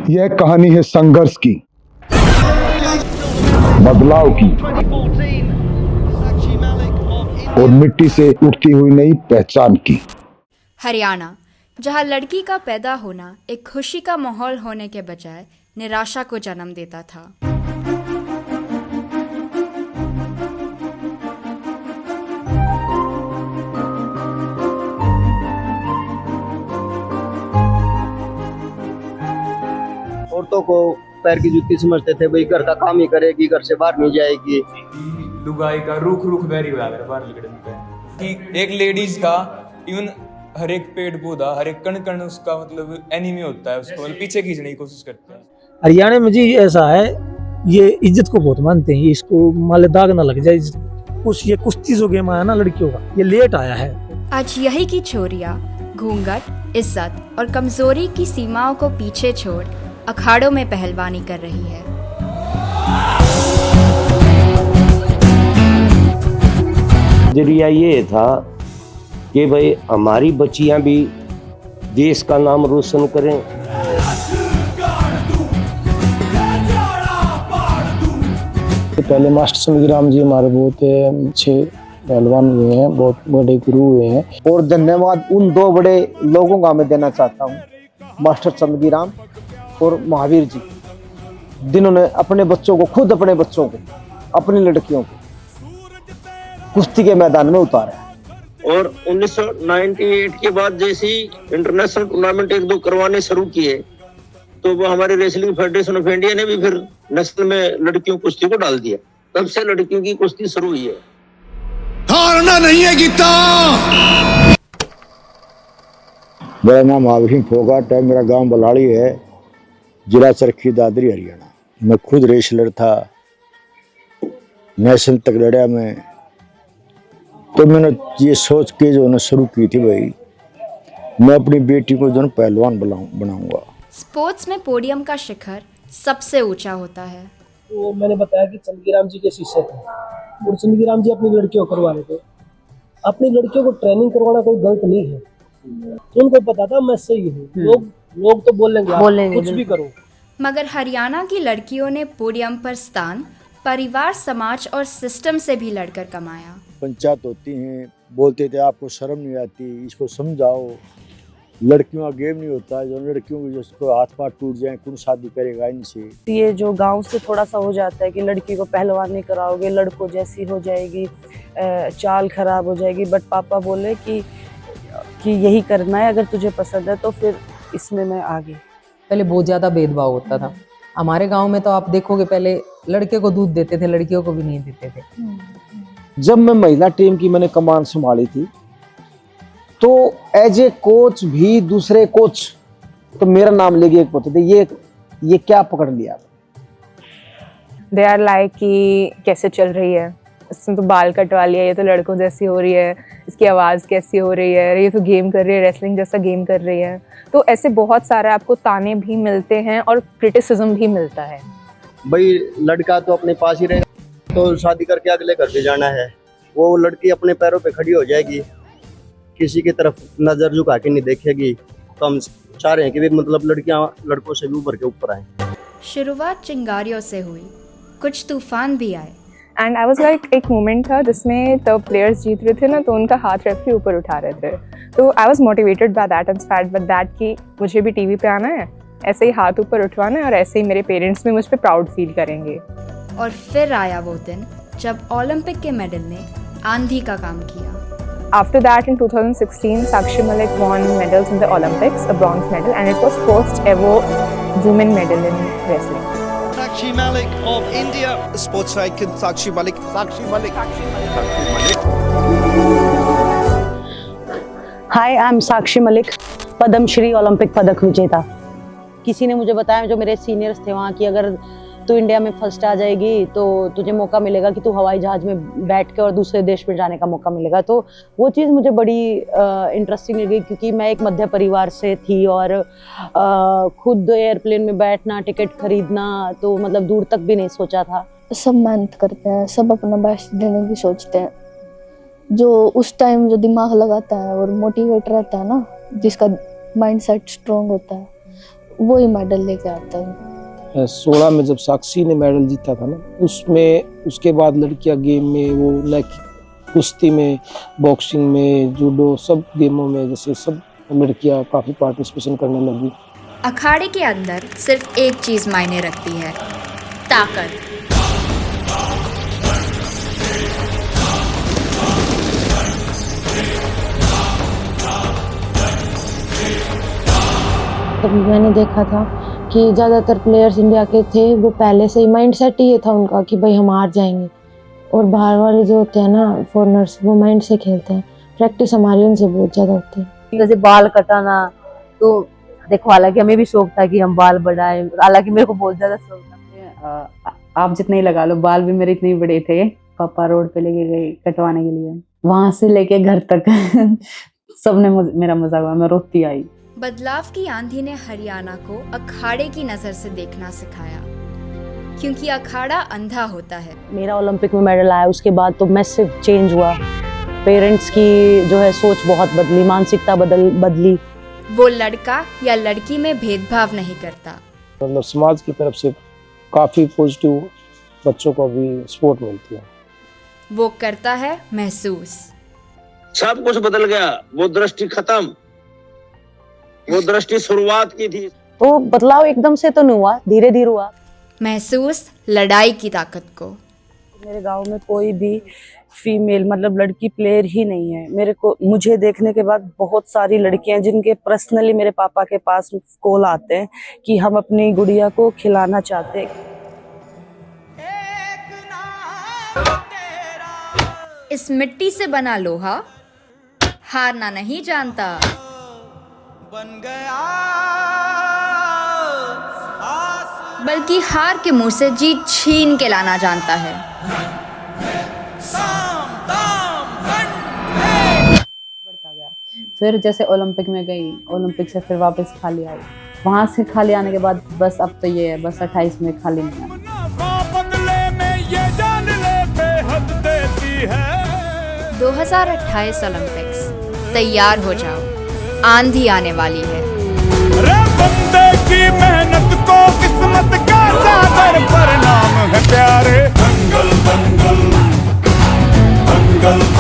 यह कहानी है संघर्ष की, बदलाव की और मिट्टी से उठती हुई नई पहचान की। हरियाणा, जहां लड़की का पैदा होना एक खुशी का माहौल होने के बजाय निराशा को जन्म देता था। औरतों को पैर की जूती समझते थे, भाई घर का काम ही करेगी, घर से बाहर नहीं जाएगी। लुगाई का रुख रुख बैरी हुआ बाहर निकलने पे कि एक लेडीज का इवन हर एक पेड़ पौधा, हर एक कण कण उसका मतलब एनिमी होता है, उसको मतलब पीछे खींचने की कोशिश करते हैं। हरियाणा में जी ऐसा है, ये इज्जत को बहुत मानते हैं, इसको माले दाग ना लग जाए। कुछ ये कुश्ती जो गेम आया ना लड़कियों का, ये लेट आया है। आज यही की छोरियां घूंघट, इज्जत और कमजोरी की सीमाओं को पीछे छोड़ अखाड़ों में पहलवानी कर रही है। जरिया ये था कि भाई हमारी बच्चियां भी देश का नाम रोशन करें। पहले मास्टर संग्राम जी हमारे बहुत अच्छे पहलवान हुए हैं, बहुत बड़े गुरु हुए हैं। और धन्यवाद उन दो बड़े लोगों का मैं देना चाहता हूँ, मास्टर संग्राम और महावीर जी, जिन्होंने अपने बच्चों को, खुद अपने बच्चों को, अपनी लड़कियों को कुश्ती के मैदान में उतारा है। और 1998 के बाद जैसे इंटरनेशनल टूर्नामेंट एक दो करवाने शुरू किए, तो वो हमारे रेसलिंग फेडरेशन ऑफ इंडिया ने भी फिर नेशनल में लड़कियों कुश्ती को डाल दिया। तब से लड़कियों की कुश्ती शुरू हुई है। हारना नहीं है गीता। मेरा नाम महावीर फोगाट है, मेरा गांव बलाड़ी है, जिला चरखी दादरी हरियाणा। मैं खुद रेसलर था, नेशनल तक लड़ा मैं। तो मैंने ये सोच के जो है शुरू की थी, भाई मैं अपनी बेटी को जो पहलवान बनाऊंगा। स्पोर्ट्स में पोडियम का शिखर सबसे ऊंचा होता है। तो मैंने बताया कि चंदीराम जी के शिष्य थे और चंदीराम जी अपनी लड़कियों को करवा रहे थे। अपनी लड़कियों को ट्रेनिंग करवाना कोई गलत नहीं है, तो उनको पता था मैं सही हूँ। लोग तो बोलेंगे कुछ भी करो। मगर हरियाणा की लड़कियों ने पोडियम पर स्थान परिवार, समाज और सिस्टम से भी लड़कर कमाया। पंचायत होती हैं, बोलते थे आपको शर्म नहीं आती, इसको समझाओ, लड़कियों का गेम नहीं होता। जो लड़कियों की जिसको हाथ पाथ टूट जाए, कौन शादी करेगा इनसे। ये जो गांव से थोड़ा सा हो जाता है कि लड़की को पहलवान नहीं कराओगे, लड़कों जैसी हो जाएगी, चाल खराब हो जाएगी। बट पापा बोले कि यही करना है, अगर तुझे पसंद है तो फिर इसमें मैं आगे। पहले बहुत ज़्यादा भेदभाव होता था हमारे गांव में। तो आप देखोगे पहले लड़के को दूध देते थे, लड़कियों को भी नहीं देते थे। जब मैं महिला टीम की मैंने कमान संभाली थी, तो एज ए कोच भी दूसरे कोच तो मेरा नाम लेके एक बोलते थे, ये क्या पकड़ लिया। दे आर लाइक कि कैसे चल रही है, इसने तो बाल कटवा लिया, ये तो लड़कों जैसी हो रही है, इसकी आवाज़ कैसी हो रही है, ये तो गेम कर रही है, रेसलिंग जैसा गेम कर रही है। तो ऐसे बहुत सारे आपको ताने भी मिलते हैं और क्रिटिसिज्म भी मिलता है। भाई लड़का तो अपने पास ही रहेगा, तो शादी करके अगले घर पे जाना है। वो लड़की अपने पैरों पे खड़ी हो जाएगी, किसी की तरफ नजर झुका के नहीं देखेगी। तो हम चाह रहे हैं कि मतलब लड़कियां लड़कों से भी उभर के ऊपर आए। शुरुआत चिंगारियों से हुई, कुछ तूफान भी आए। एंड आई वाज लाइक, एक मोमेंट था जिसमें तब प्लेयर्स जीत रहे थे ना, तो उनका हाथ रेफरी ऊपर उठा रहे थे। तो I was motivated by that, inspired by that कि मुझे भी टीवी पे आना है, ऐसे ही हाथ ऊपर उठवाना है और ऐसे ही मेरे पेरेंट्स भी मुझ पे प्राउड फील करेंगे। और फिर आया वो दिन जब ओलंपिक के मेडल ने आंधी का काम किया। After that, in 2016, Sakshi Malik won medals in the Olympics, a bronze medal, and it was first ever women medal in wrestling. Sakshi Malik of India. Sports icon Sakshi Malik. Hi, I'm Sakshi Malik, Padma Shri Olympic पदक विजेता। किसी ने मुझे बताया, जो मेरे seniors थे वहाँ, कि अगर तू इंडिया में फर्स्ट आ जाएगी तो तुझे मौका मिलेगा कि तू हवाई जहाज में बैठ के और दूसरे देश में जाने का मौका मिलेगा। तो वो चीज़ मुझे बड़ी इंटरेस्टिंग लगी, क्योंकि मैं एक मध्य परिवार से थी और खुद एयरप्लेन में बैठना, टिकट खरीदना, तो मतलब दूर तक भी नहीं सोचा था। सब मेहनत करते हैं, सब अपना बेस्ट देने की सोचते हैं। जो उस टाइम जो दिमाग लगाता है और मोटिवेट रहता है ना, जिसका माइंडसेट स्ट्रॉन्ग होता है, वो ही मेडल लेके आता है। 16 में जब साक्षी ने मेडल जीता था ना, उसमें उसके बाद लड़कियां गेम में वो कुश्ती में, बॉक्सिंग में, जूडो, सब गेमों में जैसे सब लड़कियां काफी पार्टिसिपेशन करने लगी। अखाड़े के अंदर सिर्फ एक चीज मायने रखती है, ताकत। तब मैंने देखा था कि ज़्यादातर प्लेयर्स इंडिया के थे, वो पहले से ही माइंड सेट ही ये था उनका कि भाई हम हार जाएंगे। और बाहर वाले जो होते हैं ना फॉरनर्स, वो माइंड से खेलते हैं। प्रैक्टिस हमारी उनसे बहुत ज़्यादा होती है। जैसे बाल कटाना, तो देखो हालांकि हमें भी शौक था कि हम बाल बढ़ाएं, हालांकि मेरे को बहुत ज़्यादा शौक था। आप जितना ही लगा लो, बाल भी मेरे इतने ही बड़े थे। पापा रोड पे लेके गए कटवाने के लिए, वहां से लेके घर तक सबने मेरा मजाक हुआ, मैं रोती आई। बदलाव की आंधी ने हरियाणा को अखाड़े की नजर से देखना सिखाया, क्योंकि अखाड़ा अंधा होता है। मेरा ओलंपिक में मेडल आया, उसके बाद तो मैसिव चेंज हुआ। पेरेंट्स की जो है सोच बहुत बदली, मानसिकता बदली। वो लड़का या लड़की में भेदभाव नहीं करता। मतलब समाज की तरफ से काफी पॉजिटिव बच्चों को भी सपोर्ट मिलती है। वो करता है महसूस। सब कुछ बदल गया, वो दृष्टि खत्म, वो दृष्टि शुरुआत की थी। तो बदलाव एकदम से तो नहीं हुआ, धीरे धीरे हुआ। महसूस लड़ाई की ताकत को। मेरे गांव में कोई भी फीमेल मतलब लड़की प्लेयर ही नहीं है। मुझे देखने के बाद बहुत सारी लड़कियां जिनके पर्सनली मेरे पापा के पास कॉल आते हैं कि हम अपनी गुड़िया को खिलाना चाहते हैं। इस मिट्टी से बना लोहा हारना नहीं जानता, बन गया बल्कि हार के मुंह से जीत छीन के लाना जानता है। बढ़ता गया। फिर जैसे ओलंपिक में गई, ओलंपिक से फिर वापस खाली आई, वहां से खाली आने के बाद बस अब तो ये है, बस 28 में खाली नहीं आना। 2028 ओलंपिक्स, तैयार हो जाओ, आंधी आने वाली है। रे बंदे की मेहनत को किस्मत का सागर परिणाम है प्यारे। दंगल दंगल दंगल